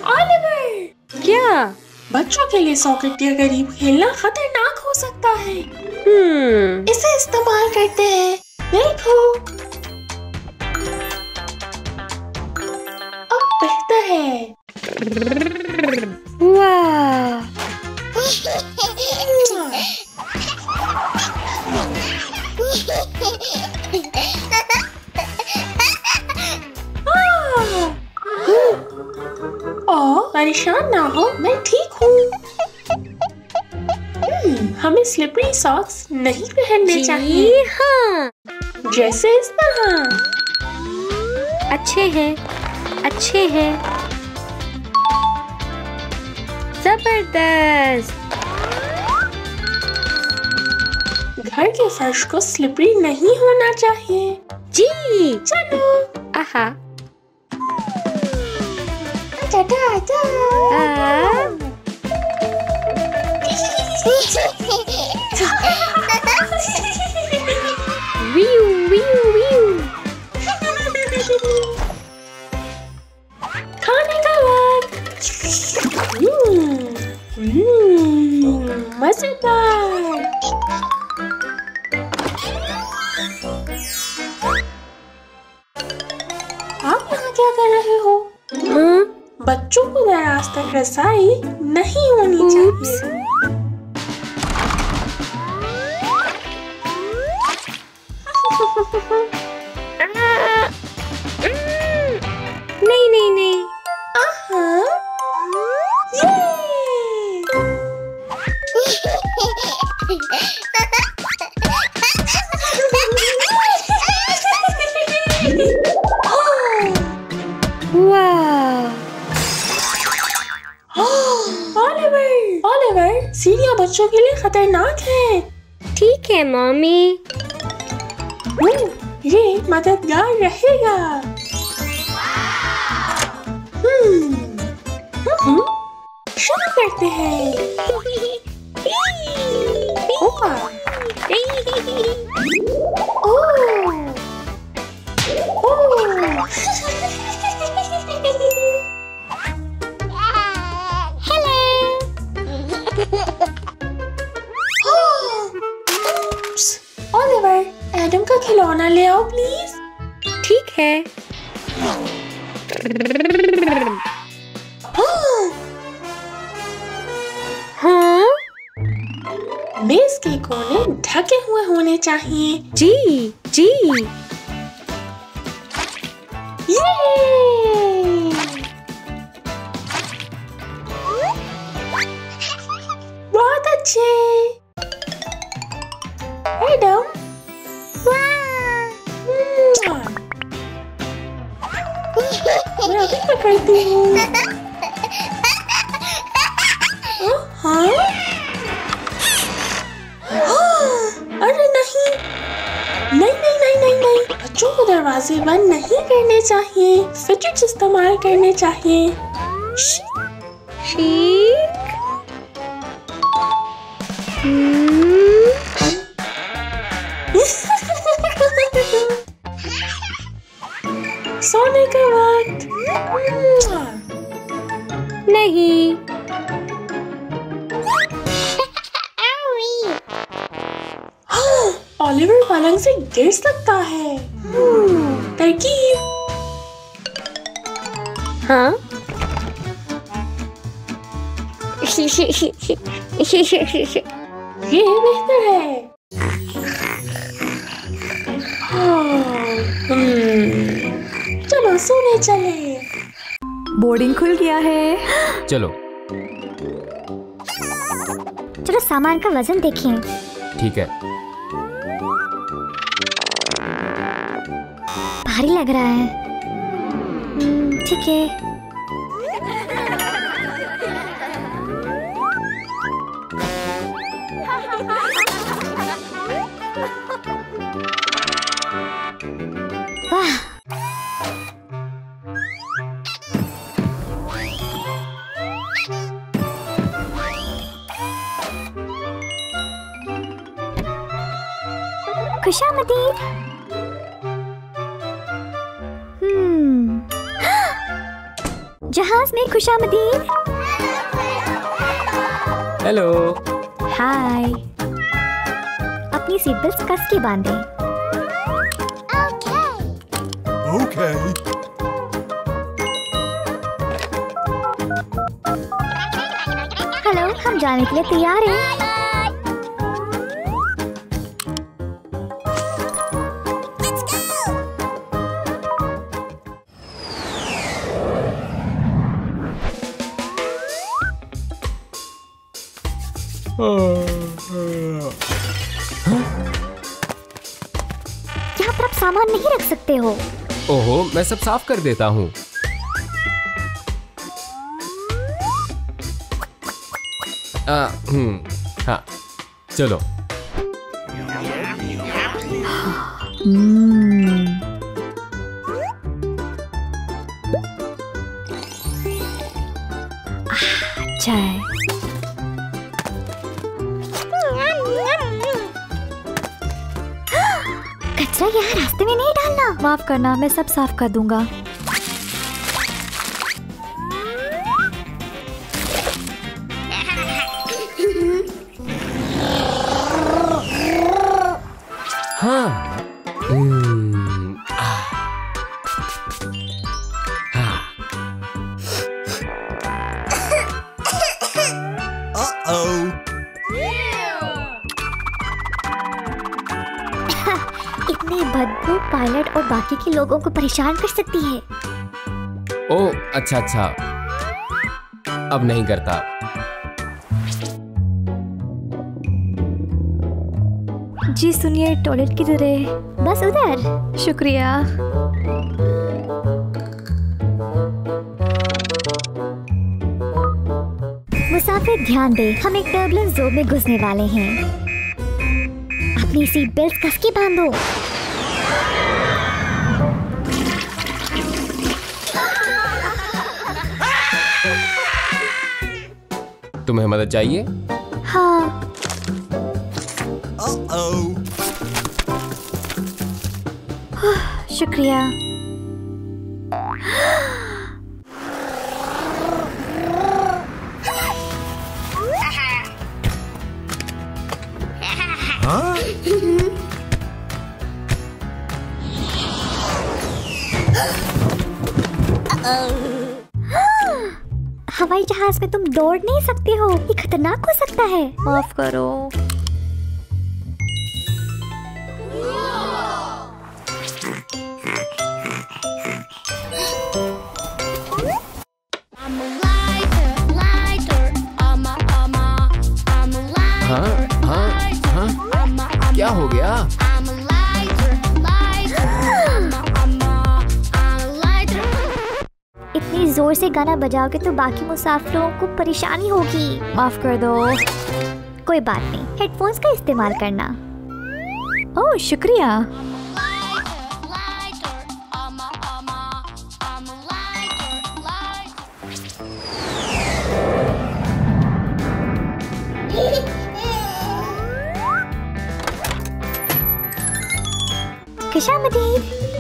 Oliver! क्या? बच्चों के लिए सॉकेट के करीब खेलना खतरनाक हो सकता है। इसे इस्तेमाल करते हैं। देखो, अब बेहतर है। वाह! परेशान ना हो, मैं ठीक हूँ। हमें स्लिपरी सॉक्स नहीं पहनने चाहिए। हाँ, जैसे इस तरह। अच्छे हैं, अच्छे हैं। जबरदस्त। घर के फर्श को स्लिपरी नहीं होना चाहिए। जी। चलो। आहा। Wiu, wiu, wiu. खाने का वक्त। मजेदार। आप यहाँ क्या कर रहे हो? बच्चों को दराज तक रसाई नहीं होनी चाहिए। नहीं नहीं नहीं। ऑलिवर, सीढ़ियाँ बच्चों के लिए खतरनाक है। ठीक है मम्मी। ये मददगार रहेगा। शुरू करते हैं। ऑलिवर, एडम का खिलौना ले आओ प्लीज। ठीक है। हाँ? मेज के कोने ढके हुए होने चाहिए। जी जी। बहुत अच्छे। एडम, मैं अभी पकड़ती हूँ। हाँ? अरे नहीं, नहीं नहीं नहीं नहीं नहीं। बच्चों को दरवाजे बंद नहीं करने चाहिए। फिटर्स इस्तेमाल करने चाहिए। ठीक। सोने का वक्त। नहीं। ऑलिवर पलंग से गिर सकता है। तरकीब। हाँ? ये बेहतर है। चलो सोने चले। बोर्डिंग खुल गया है। चलो चलो सामान का वजन देखें। ठीक है। भारी लग रहा है। ठीक है। वाह। खुशामदीद। जहाज में खुशामदीद। हेलो। हाय। अपनी सीट बेल्ट कस के बांधें। ओके। हेलो, हम जाने के लिए तैयार हैं। यहाँ पर आप सामान नहीं रख सकते हो। ओहो, मैं सब साफ कर देता हूँ। हाँ, चलो। अच्छा है। कचरा यहाँ रास्ते में नहीं डालना। माफ करना, मैं सब साफ कर दूंगा। हाँ। इतनी बदबू पायलट और बाकी के लोगों को परेशान कर सकती है। ओह, अच्छा अच्छा, अब नहीं करता। जी सुनिए, टॉयलेट किधर है? बस उधर। शुक्रिया। मुसाफिर ध्यान दे, हम एक टर्बुलेंस जोन में घुसने वाले हैं। अपनी सीट बेल्ट कस के बांधो। तुम्हें मदद चाहिए? हाँ। शुक्रिया। हवाई जहाज में तुम दौड़ नहीं सकते हो, ये खतरनाक हो सकता है। माफ करो। हाँ हाँ हाँ, क्या हो गया? इतनी जोर से गाना बजाओगे तो बाकी मुसाफिरों को परेशानी होगी। माफ कर दो। कोई बात नहीं, हेडफोन्स का इस्तेमाल करना। ओह, शुक्रिया। खुशामदीद।